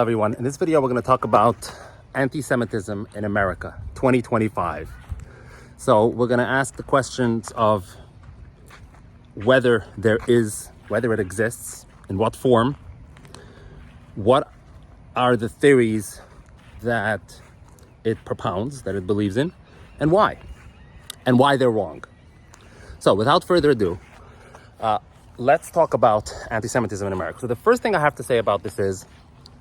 Everyone, in this video we're going to talk about anti-Semitism in America 2025. So we're going to ask the questions of whether it exists, in what form, what are the theories that it propounds, that it believes in, and why they're wrong. So without further ado, let's talk about anti-Semitism in America. So the first thing I have to say about this is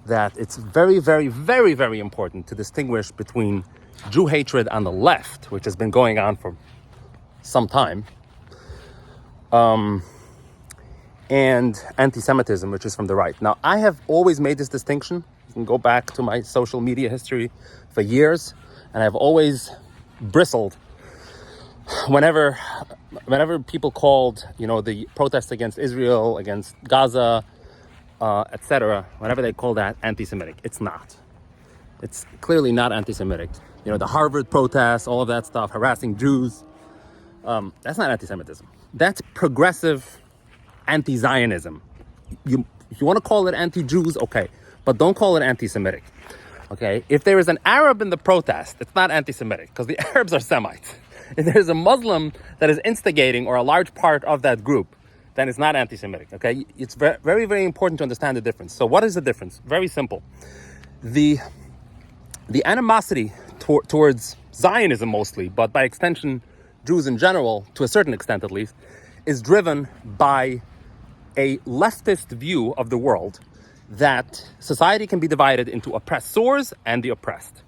that it's very, very, very, very important to distinguish between Jew hatred on the left, which has been going on for some time, and anti-Semitism, which is from the right. Now, I have always made this distinction. You can go back to my social media history for years, and I've always bristled whenever people called, the protests against Israel, against Gaza, etc., whenever they call that anti-Semitic. It's not. It's clearly not anti-Semitic. The Harvard protests, all of that stuff, harassing Jews, that's not anti-Semitism. That's progressive anti-Zionism. If you want to call it anti-Jews, okay, but don't call it anti-Semitic, okay? If there is an Arab in the protest, it's not anti-Semitic, because the Arabs are Semites. If there's a Muslim that is instigating, or a large part of that group, then it's not anti-Semitic, okay? It's very, very important to understand the difference. So what is the difference? Very simple. The animosity towards Zionism mostly, but by extension, Jews in general, to a certain extent at least, is driven by a leftist view of the world that society can be divided into oppressors and the oppressed.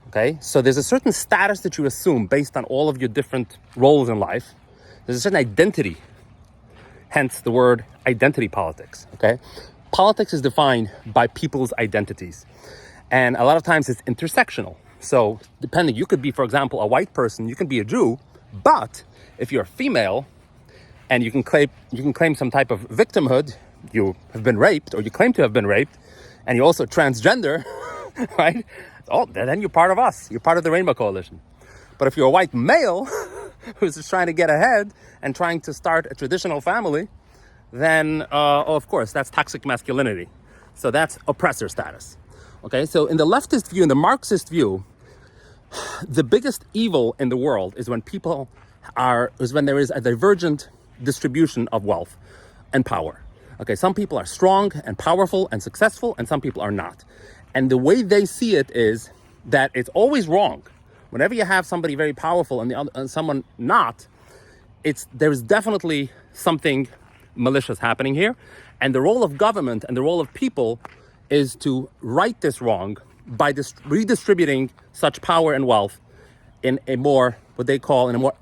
Okay, so there's a certain status that you assume based on all of your different roles in life. There's a certain identity, hence the word identity politics, okay? Politics is defined by people's identities. And a lot of times it's intersectional. So depending, you could be, for example, a white person, you can be a Jew, but if you're a female and you can claim some type of victimhood, you have been raped or you claim to have been raped, and you're also transgender, right? Oh, then you're part of us. You're part of the Rainbow Coalition. But if you're a white male who's just trying to get ahead and trying to start a traditional family, then, of course, that's toxic masculinity. So that's oppressor status. Okay, so in the leftist view, in the Marxist view, the biggest evil in the world is when when there is a divergent distribution of wealth and power. Okay, some people are strong and powerful and successful, and some people are not. And the way they see it is that it's always wrong. Whenever you have somebody very powerful and someone not, there's definitely something malicious happening here. And the role of government and the role of people is to right this wrong by redistributing such power and wealth in a more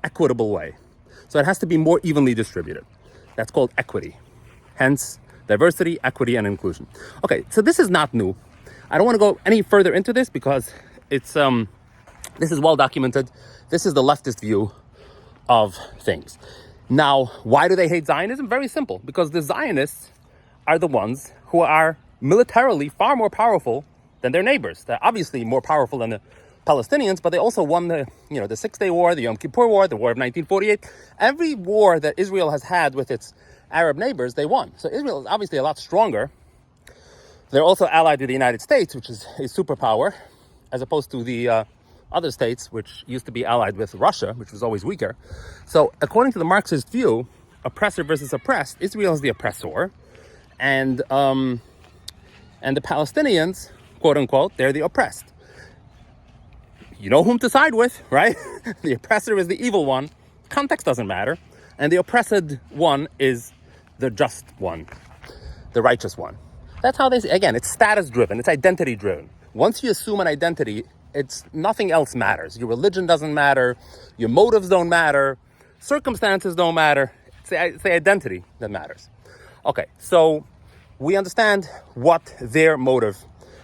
equitable way. So it has to be more evenly distributed. That's called equity. Hence, diversity, equity, and inclusion. Okay, so this is not new. I don't want to go any further into this because this is well documented. This is the leftist view of things. Now, why do they hate Zionism? Very simple. Because the Zionists are the ones who are militarily far more powerful than their neighbors. They're obviously more powerful than the Palestinians, but they also won the 6-Day War, the Yom Kippur War, the War of 1948. Every war that Israel has had with its Arab neighbors, they won. So Israel is obviously a lot stronger. They're also allied with the United States, which is a superpower, as opposed to the other states, which used to be allied with Russia, which was always weaker. So according to the Marxist view, oppressor versus oppressed, Israel is the oppressor, and the Palestinians, quote unquote, they're the oppressed. You know whom to side with, right? The oppressor is the evil one. Context doesn't matter. And the oppressed one is the just one, the righteous one. That's how they say. Again, it's status driven, it's identity driven. Once you assume an identity, nothing else matters. Your religion doesn't matter, your motives don't matter, circumstances don't matter. It's the identity that matters. Okay, so we understand what their motive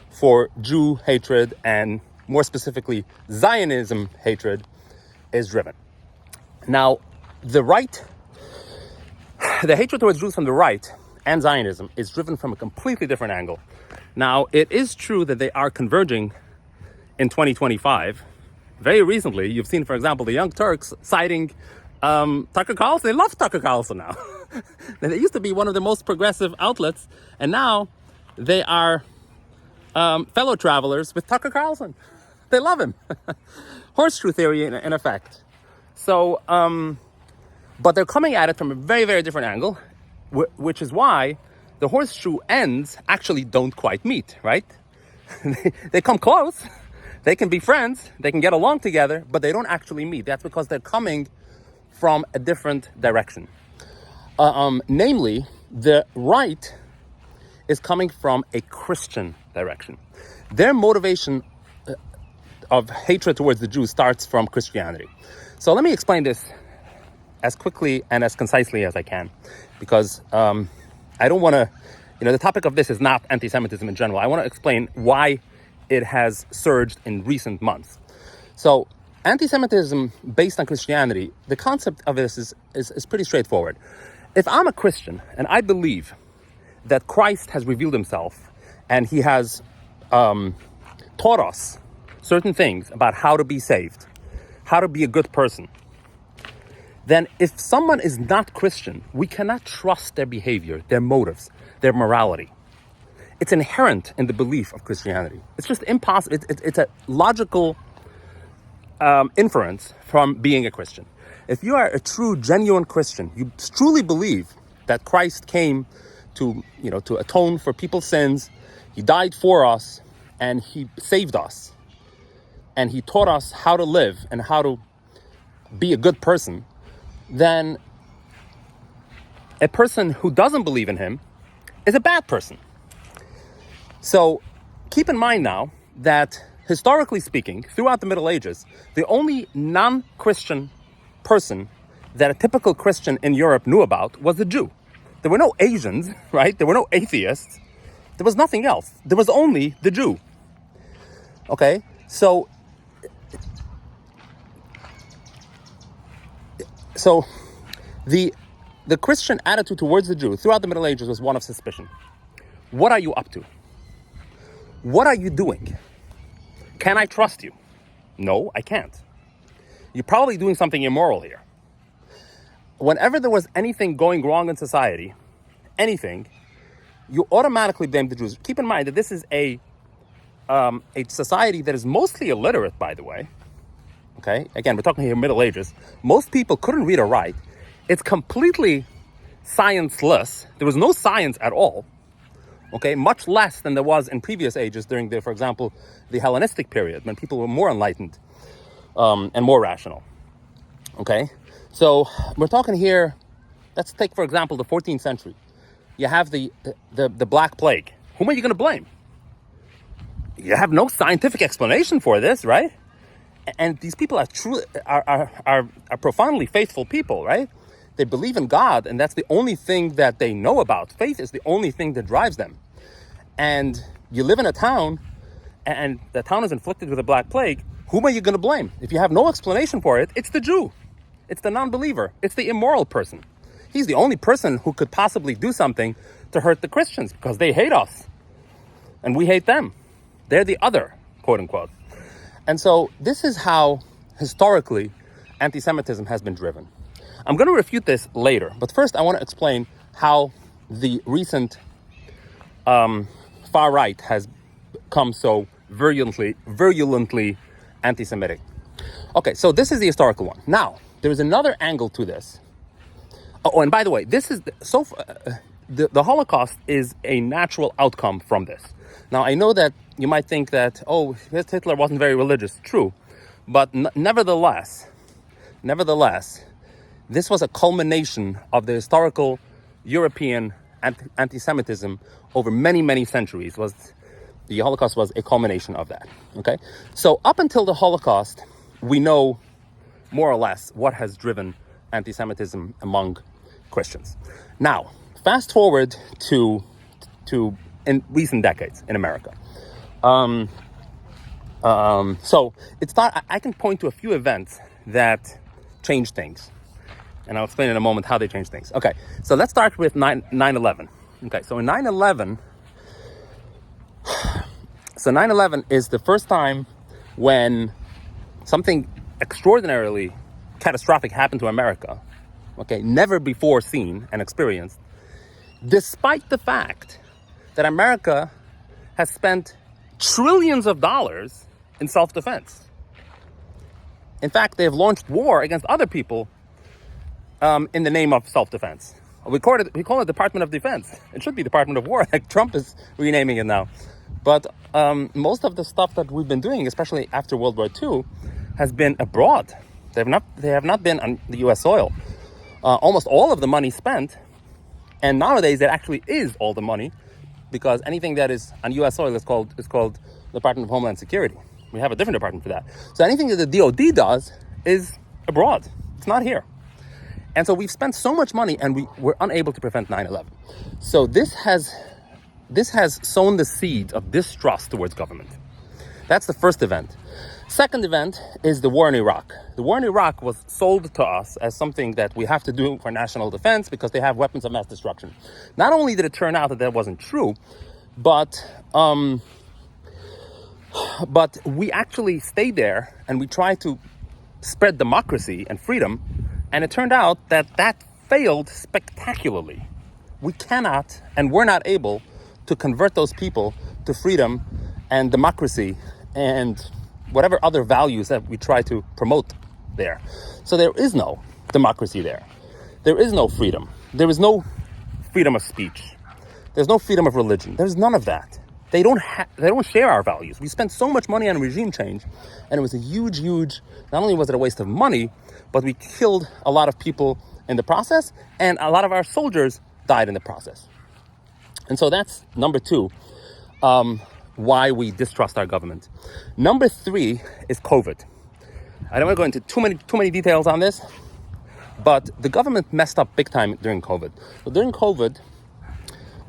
for Jew hatred and more specifically Zionism hatred is driven. Now, the hatred towards Jews from the right and Zionism is driven from a completely different angle. Now, it is true that they are converging in 2025. Very recently, you've seen, for example, the Young Turks citing Tucker Carlson. They love Tucker Carlson now. They used to be one of the most progressive outlets, and now they are fellow travelers with Tucker Carlson. They love him. Horseshoe theory in effect. So, but they're coming at it from a very, very different angle, which is why the horseshoe ends actually don't quite meet, right? They come close. They can be friends. They can get along together, but they don't actually meet. That's because they're coming from a different direction. Namely, the right is coming from a Christian direction. Their motivation of hatred towards the Jews starts from Christianity. So let me explain this as quickly and as concisely as I can, because I don't want to, the topic of this is not anti-Semitism in general. I want to explain why it has surged in recent months. So anti-Semitism based on Christianity, the concept of this is pretty straightforward. If I'm a Christian and I believe that Christ has revealed himself and he has taught us certain things about how to be saved, how to be a good person, then if someone is not Christian, we cannot trust their behavior, their motives, their morality. It's inherent in the belief of Christianity. It's just impossible. It's a logical inference from being a Christian. If you are a true, genuine Christian, you truly believe that Christ came to atone for people's sins. He died for us and he saved us. And he taught us how to live and how to be a good person. Then a person who doesn't believe in him is a bad person. So keep in mind now that historically speaking, throughout the Middle Ages, the only non-Christian person that a typical Christian in Europe knew about was the Jew. There were no Asians, right? There were no atheists. There was nothing else. There was only the Jew. Okay? So the Christian attitude towards the Jew throughout the Middle Ages was one of suspicion. What are you up to? What are you doing? Can I trust you? No, I can't. You're probably doing something immoral here. Whenever there was anything going wrong in society, anything, you automatically blame the Jews. Keep in mind that this is a society that is mostly illiterate, by the way. Okay? Again, we're talking here Middle Ages. Most people couldn't read or write. It's completely scienceless. There was no science at all. Okay? Much less than there was in previous ages during for example, the Hellenistic period, when people were more enlightened and more rational. Okay? So we're talking here, let's take, for example, the 14th century. You have the Black Plague. Whom are you going to blame? You have no scientific explanation for this, right? And these people are profoundly faithful people, right? They believe in God, and that's the only thing that they know about. Faith is the only thing that drives them. And you live in a town, and the town is inflicted with a Black Plague. Whom are you going to blame? If you have no explanation for it, it's the Jew. It's the non-believer. It's the immoral person. He's the only person who could possibly do something to hurt the Christians because they hate us. And we hate them. They're the other, quote unquote. And so this is how, historically, anti-Semitism has been driven. I'm going to refute this later, but first I want to explain how the recent far right has come so virulently anti-Semitic. Okay, so this is the historical one. Now, there is another angle to this. Oh, and by the way, this is the Holocaust is a natural outcome from this. Now, I know that you might think that, Hitler wasn't very religious. True. But nevertheless, this was a culmination of the historical European anti-Semitism over many, many centuries. The Holocaust was a culmination of that. Okay? So up until the Holocaust, we know more or less what has driven anti-Semitism among Christians. Now, fast forward to in recent decades in America. So it's not, I can point to a few events that changed things. And I'll explain in a moment how they changed things. Okay, so let's start with 9/11. Okay, so in 9/11, 9/11 is the first time when something extraordinarily catastrophic happened to America. Okay, never before seen and experienced, despite the fact that America has spent trillions of dollars in self-defense. In fact, they have launched war against other people in the name of self-defense. We call it Department of Defense. It should be Department of War, like Trump is renaming it now. But most of the stuff that we've been doing, especially after World War II, has been abroad. They have not been on the U.S. soil. Almost all of the money spent, and nowadays it actually is all the money, because anything that is on U.S. soil is called Department of Homeland Security. We have a different department for that. So anything that the DoD does is abroad. It's not here. And so we've spent so much money, and we were unable to prevent 9/11. So this has sown the seeds of distrust towards government. That's the first event. Second event is the war in Iraq. The war in Iraq was sold to us as something that we have to do for national defense because they have weapons of mass destruction. Not only did it turn out that wasn't true, but we actually stayed there and we tried to spread democracy and freedom, and it turned out that failed spectacularly. We cannot and we're not able to convert those people to freedom and democracy and whatever other values that we try to promote there. So there is no democracy there. There is no freedom. There is no freedom of speech. There's no freedom of religion. There's none of that. They don't share our values. We spent so much money on regime change, and it was a huge, not only was it a waste of money, but we killed a lot of people in the process, and a lot of our soldiers died in the process. And so that's number two, why we distrust our government. Number three is COVID. I don't want to go into too many details on this, but the government messed up big time during COVID. So during COVID,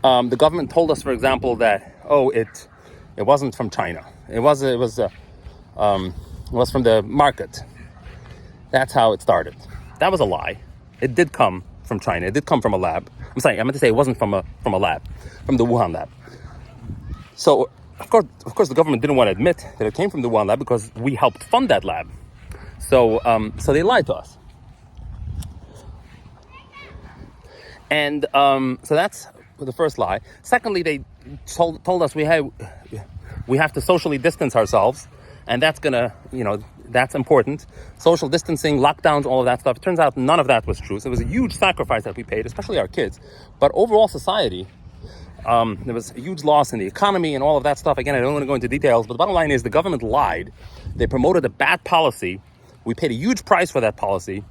the government told us, for example, that it wasn't from China. It was from the market. That's how it started. That was a lie. It did come from China. It did come from a lab. I'm sorry, I meant to say it wasn't from a lab, from the Wuhan lab. So of course, the government didn't want to admit that it came from the Wuhan lab because we helped fund that lab. So they lied to us. And so that's the first lie. Secondly, they told us we have to socially distance ourselves, and that's that's important. Social distancing, lockdowns, all of that stuff. It turns out none of that was true. So it was a huge sacrifice that we paid, especially our kids. But overall society, there was a huge loss in the economy and all of that stuff. Again, I don't want to go into details, but the bottom line is the government lied. They promoted a bad policy. We paid a huge price for that policy,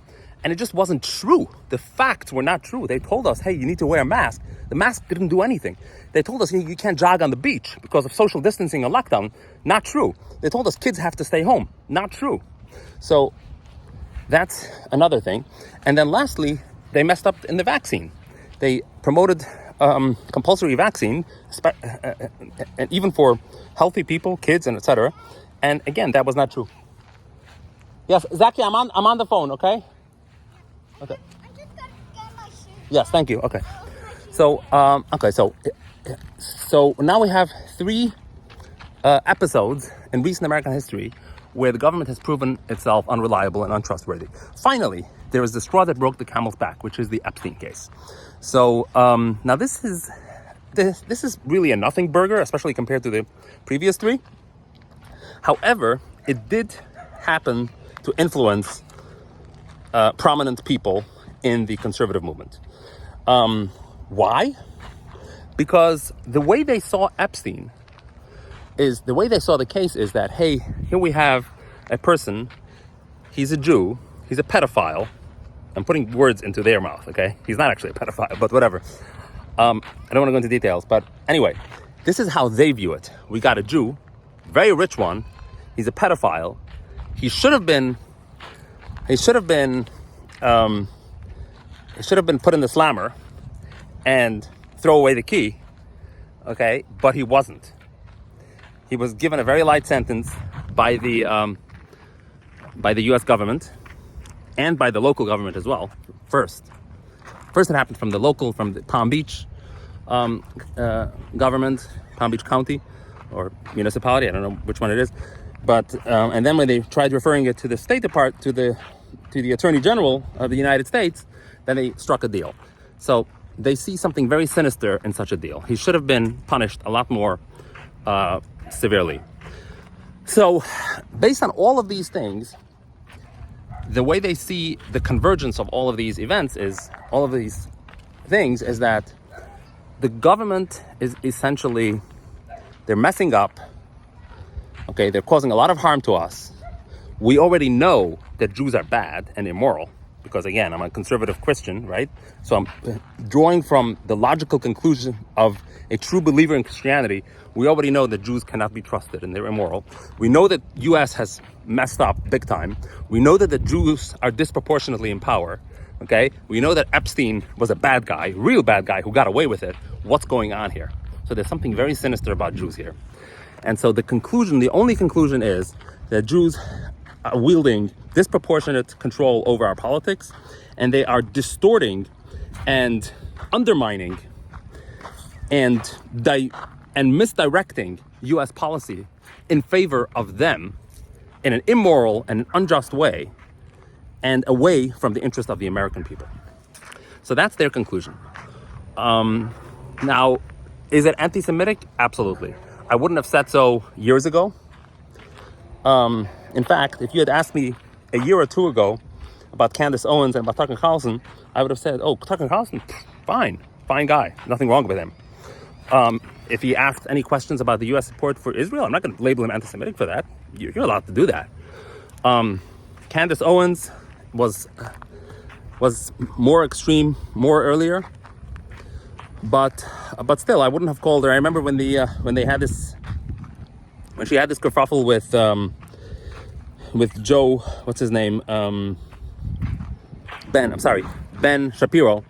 and it just wasn't true. The facts were not true. They told us, hey, you need to wear a mask. The mask didn't do anything. They told us you can't jog on the beach because of social distancing and lockdown. Not true. They told us kids have to stay home. Not true. So that's another thing. And then lastly, they messed up in the vaccine. They promoted compulsory vaccine, and even for healthy people, kids, and etc. And again, that was not true. Yes, Zaki, I'm on the phone. Okay. Okay. I just gotta get my shoes. Yes, thank you. Okay. So so now we have 3 episodes in recent American history where the government has proven itself unreliable and untrustworthy. Finally, there is the straw that broke the camel's back, which is the Epstein case. So now this is really a nothing burger, especially compared to the previous 3. However, it did happen to influence prominent people in the conservative movement. Why? Because the way they saw Epstein the way they saw the case is that, hey, here we have a person, he's a Jew, he's a pedophile. I'm putting words into their mouth, okay? He's not actually a pedophile, but whatever. I don't want to go into details, but anyway, this is how they view it. We got a Jew, very rich one, he's a pedophile. He should have been put in the slammer and throw away the key, okay? But he wasn't. He was given a very light sentence by the U.S. government and by the local government as well. First it happened from the Palm Beach government, Palm Beach County or municipality. I don't know which one it is, but and then when they tried referring it to the State Department, to the Attorney General of the United States, then they struck a deal. So they see something very sinister in such a deal. He should have been punished a lot more severely. So, based on all of these things, the way they see the convergence of all of these events is, all of these things, is that the government is essentially, they're messing up, okay? They're causing a lot of harm to us. We already know that Jews are bad and immoral, because again, I'm a conservative Christian, right? So I'm drawing from the logical conclusion of a true believer in Christianity. We already know that Jews cannot be trusted and they're immoral. We know that US has messed up big time. We know that the Jews are disproportionately in power, okay? We know that Epstein was a bad guy, real bad guy who got away with it. What's going on here? So there's something very sinister about Jews here. And so the conclusion, the only conclusion is that Jews are wielding disproportionate control over our politics, and they are distorting and undermining and misdirecting US policy in favor of them in an immoral and unjust way, and away from the interest of the American people. So that's their conclusion. Now, is it anti-Semitic? Absolutely. I wouldn't have said so years ago. In fact, if you had asked me a year or two ago about Candace Owens and about Tucker Carlson, I would have said, oh, Tucker Carlson, fine guy, nothing wrong with him. If he asked any questions about the U.S. support for Israel, I'm not going to label him anti-Semitic for that. You're allowed to do that. Candace Owens was more extreme, more earlier, but still, I wouldn't have called her. I remember when she had this kerfuffle with Joe, what's his name? Ben Shapiro.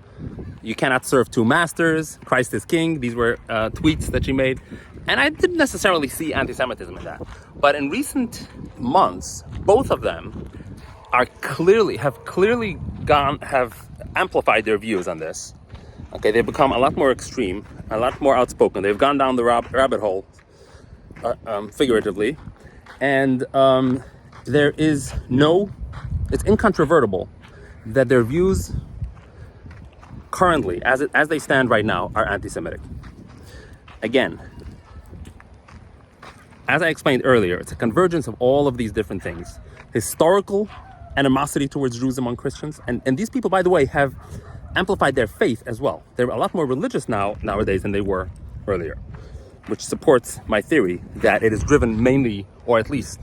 You cannot serve two masters. Christ is king. These were tweets that she made. And I didn't necessarily see anti-Semitism in that. But in recent months, both of them have clearly amplified their views on this. Okay, they've become a lot more extreme, a lot more outspoken. They've gone down the rabbit hole, figuratively. And it's incontrovertible that their views currently, as they stand right now, are anti-Semitic. Again, as I explained earlier, it's a convergence of all of these different things. Historical animosity towards Jews among Christians. And these people, by the way, have amplified their faith as well. They're a lot more religious nowadays than they were earlier, which supports my theory that it is driven mainly, or at least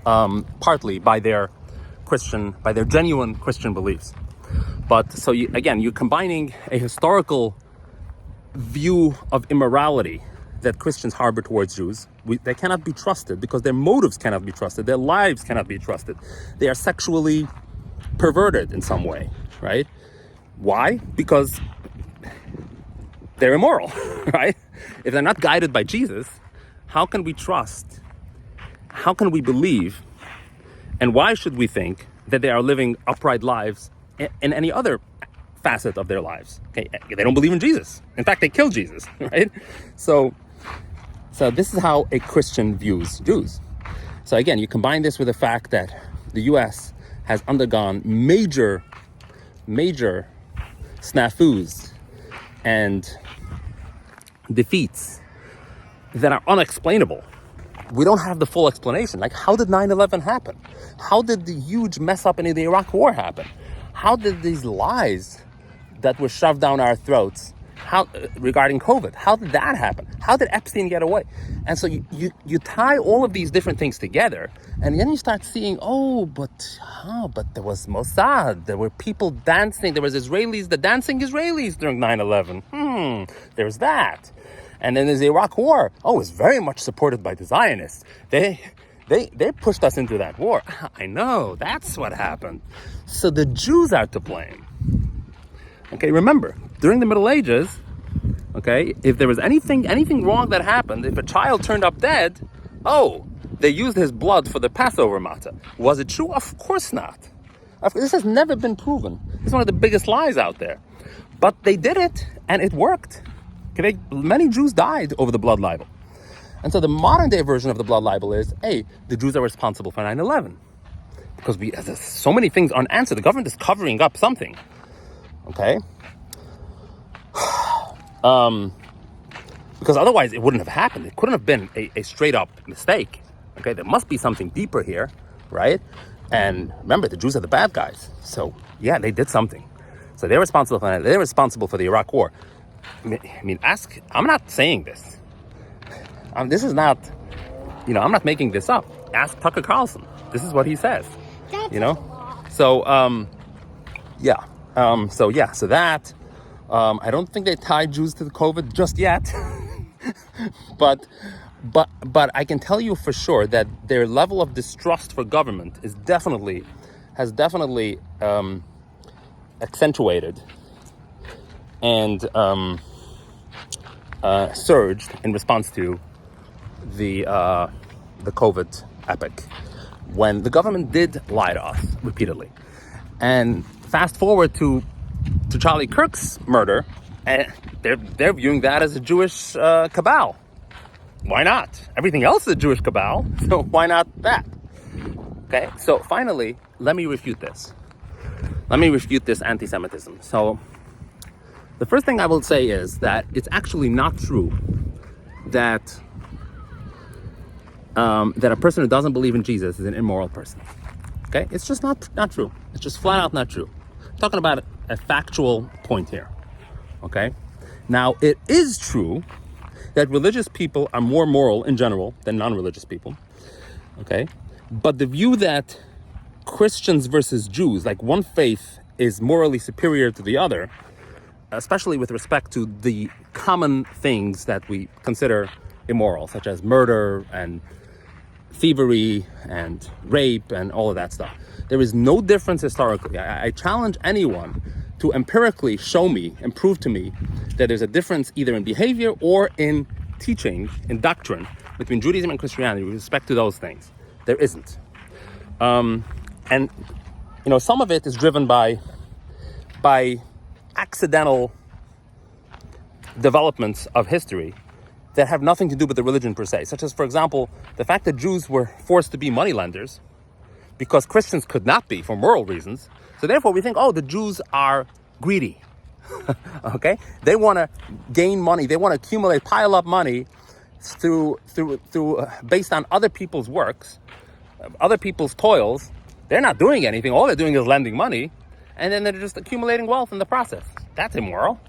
partly, by their genuine Christian beliefs. But so you're combining a historical view of immorality that Christians harbor towards Jews. They cannot be trusted because their motives cannot be trusted. Their lives cannot be trusted. They are sexually perverted in some way, right? Why? Because they're immoral, right? If they're not guided by Jesus, how can we trust? How can we believe? And why should we think that they are living upright lives in any other facet of their lives? Okay, they don't believe in Jesus. In fact, they kill Jesus, right? So this is how a Christian views Jews. So again, you combine this with the fact that the U.S. has undergone major snafus and defeats that are unexplainable. We don't have the full explanation. Like, how did 9/11 happen? How did the huge mess up in the Iraq War happen? How did these lies that were shoved down our throats, regarding COVID, how did that happen? How did Epstein get away? And so you tie all of these different things together, and then you start seeing, but there was Mossad, there were people dancing, there was Israelis, the dancing Israelis during 9/11. There's that. And then there's the Iraq War. It's very much supported by the Zionists. They pushed us into that war. I know, that's what happened. So the Jews are to blame. Okay, remember, during the Middle Ages, okay, if there was anything wrong that happened, if a child turned up dead, they used his blood for the Passover matzah. Was it true? Of course not. This has never been proven. It's one of the biggest lies out there. But they did it, and it worked. Okay, many Jews died over the blood libel. And so the modern day version of the blood libel is, the Jews are responsible for 9/11. Because there's so many things unanswered. The government is covering up something. Okay? Because otherwise it wouldn't have happened. It couldn't have been a straight up mistake. Okay, there must be something deeper here, right? And remember, the Jews are the bad guys. So yeah, they did something. So they're responsible for that. They're responsible for the Iraq War. I mean, I'm not saying this. This is not, I'm not making this up. Ask Tucker Carlson. This is what he says. That's you know? So, so that, I don't think they tied Jews to the COVID just yet. but I can tell you for sure that their level of distrust for government has definitely accentuated and surged in response to the COVID epic, when the government did lie to us repeatedly. And fast forward to Charlie Kirk's murder, and they're viewing that as a Jewish cabal. Why not? Everything else is a Jewish cabal, so why not that? Okay, so finally, let me refute this. Let me refute this anti-Semitism. So the first thing I will say is that it's actually not true that a person who doesn't believe in Jesus is an immoral person. Okay, it's just not true. It's just flat out not true. I'm talking about a factual point here. Okay, now it is true that religious people are more moral in general than non-religious people. Okay, but the view that Christians versus Jews, like one faith is morally superior to the other, especially with respect to the common things that we consider immoral, such as murder and thievery and rape and all of that stuff. There is no difference historically. I challenge anyone to empirically show me and prove to me that there's a difference either in behavior or in teaching, in doctrine, between Judaism and Christianity with respect to those things. There isn't. And some of it is driven by accidental developments of history that have nothing to do with the religion per se, such as, for example, the fact that Jews were forced to be moneylenders because Christians could not be for moral reasons. So therefore we think, the Jews are greedy. Okay? They want to gain money. They want to accumulate, pile up money through based on other people's works, other people's toils. They're not doing anything. All they're doing is lending money, and then they're just accumulating wealth in the process. That's immoral.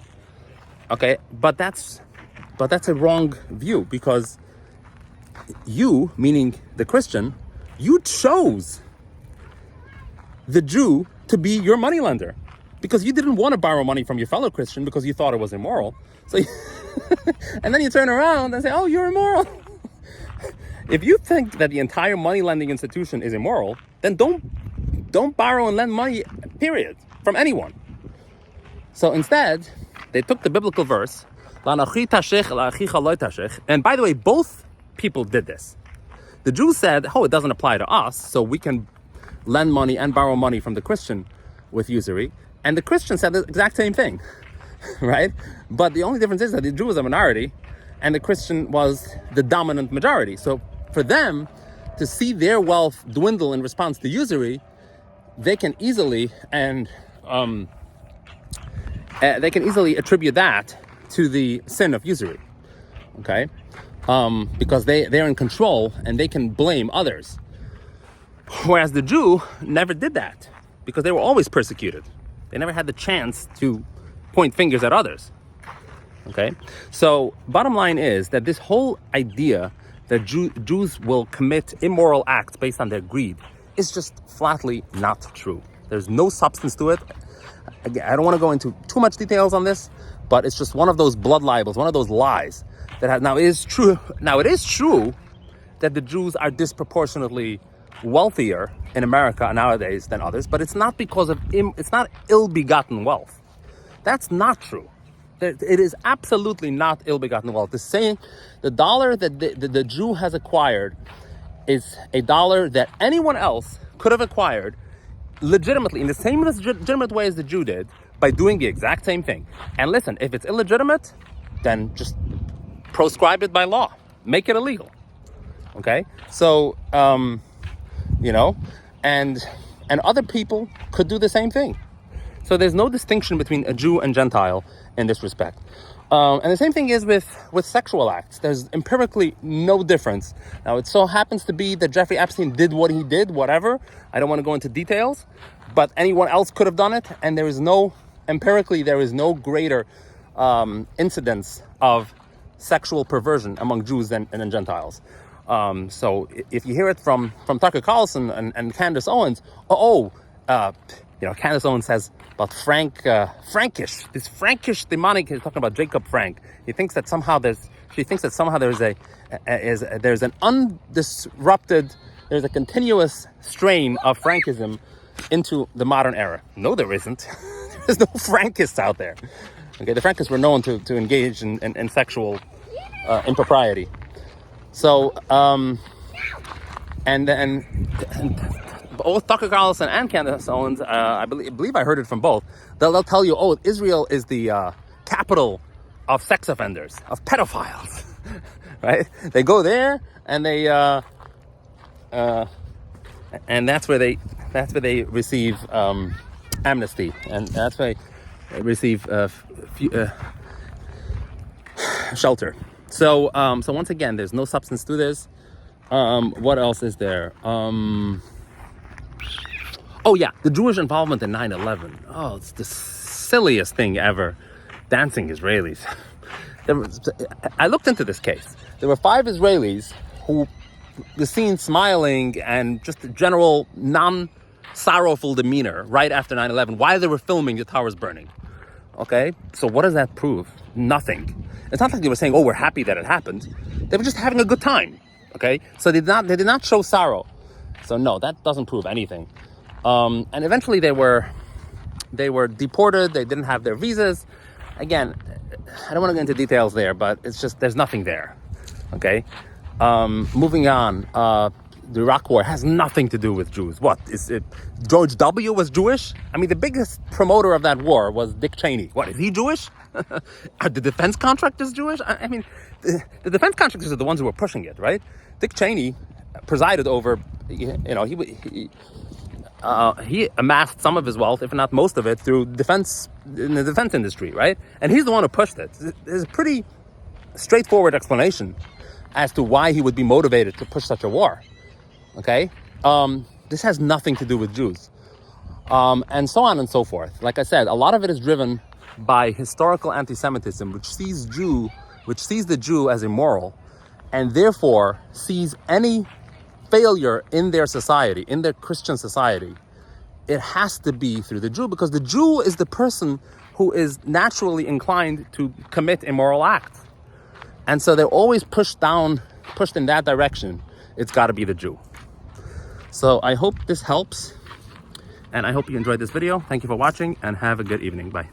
Okay? But that's a wrong view, because you, meaning the Christian, you chose the Jew to be your moneylender because you didn't want to borrow money from your fellow Christian because you thought it was immoral. So, and then you turn around and say, you're immoral. If you think that the entire money lending institution is immoral, then don't borrow and lend money, period, from anyone. So instead, they took the biblical verse, and by the way, both people did this. The Jews said, it doesn't apply to us, so we can lend money and borrow money from the Christian with usury. And the Christian said the exact same thing, right? But the only difference is that the Jew was a minority and the Christian was the dominant majority. So for them to see their wealth dwindle in response to usury, they can easily attribute that to the sin of usury, okay? Because they're in control and they can blame others. Whereas the Jew never did that because they were always persecuted. They never had the chance to point fingers at others, okay? So bottom line is that this whole idea that Jews will commit immoral acts based on their greed is just flatly not true. There's no substance to it. Again, I don't want to go into too much details on this, but it's just one of those blood libels, one of those lies that now is true. Now it is true that the Jews are disproportionately wealthier in America nowadays than others, but it's not because of it's not ill-begotten wealth. That's not true. It is absolutely not ill-begotten wealth. The dollar that the Jew has acquired is a dollar that anyone else could have acquired legitimately in the same legitimate way as the Jew did by doing the exact same thing. And listen, if it's illegitimate, then just proscribe it by law. Make it illegal. Okay? So, and other people could do the same thing. So there's no distinction between a Jew and Gentile in this respect. And the same thing is with sexual acts. There's empirically no difference. Now, it so happens to be that Jeffrey Epstein did what he did, whatever. I don't want to go into details, but anyone else could have done it. And empirically, there is no greater incidence of sexual perversion among Jews than Gentiles. So if you hear it from Tucker Carlson and Candace Owens, Candace Owens says about Frankish, this Frankish demonic. He's talking about Jacob Frank. She thinks that somehow there's an undisrupted, there's a continuous strain of Frankism into the modern era. No, there isn't. There's no Frankists out there. Okay, the Frankists were known to engage in sexual impropriety. So, and both Tucker Carlson and Candace Owens, I believe I heard it from both. They'll tell you, Israel is the capital of sex offenders, of pedophiles, right? They go there and they and that's where they receive amnesty, and that's where they receive shelter. So once again, there's no substance to this. What else is there? The Jewish involvement in 9/11. Oh, it's the silliest thing ever. Dancing Israelis. I looked into this case. There were 5 Israelis who were seen smiling and just a general non-sorrowful demeanor right after 9/11 while they were filming the towers burning. Okay, so what does that prove? Nothing. It's not like they were saying, we're happy that it happened. They were just having a good time. Okay, so they did not show sorrow. So no, that doesn't prove anything. And eventually they were deported. They didn't have their visas. Again, I don't want to get into details there, but it's just, there's nothing there. Okay, moving on. The Iraq War has nothing to do with Jews. What is it? George W. was Jewish? I mean, the biggest promoter of that war was Dick Cheney. What, is he Jewish? Are the defense contractors Jewish? I mean, the defense contractors are the ones who were pushing it, right? Dick Cheney presided over, he amassed some of his wealth, if not most of it, through in the defense industry, right? And he's the one who pushed it. There's a pretty straightforward explanation as to why he would be motivated to push such a war. Okay, this has nothing to do with Jews, and so on and so forth. Like I said, a lot of it is driven by historical anti-Semitism, which sees the Jew as immoral, and therefore sees any failure in their society, in their Christian society, it has to be through the Jew, because the Jew is the person who is naturally inclined to commit immoral acts, and so they're always pushed in that direction. It's got to be the Jew. So I hope this helps, and I hope you enjoyed this video. Thank you for watching, and have a good evening. Bye.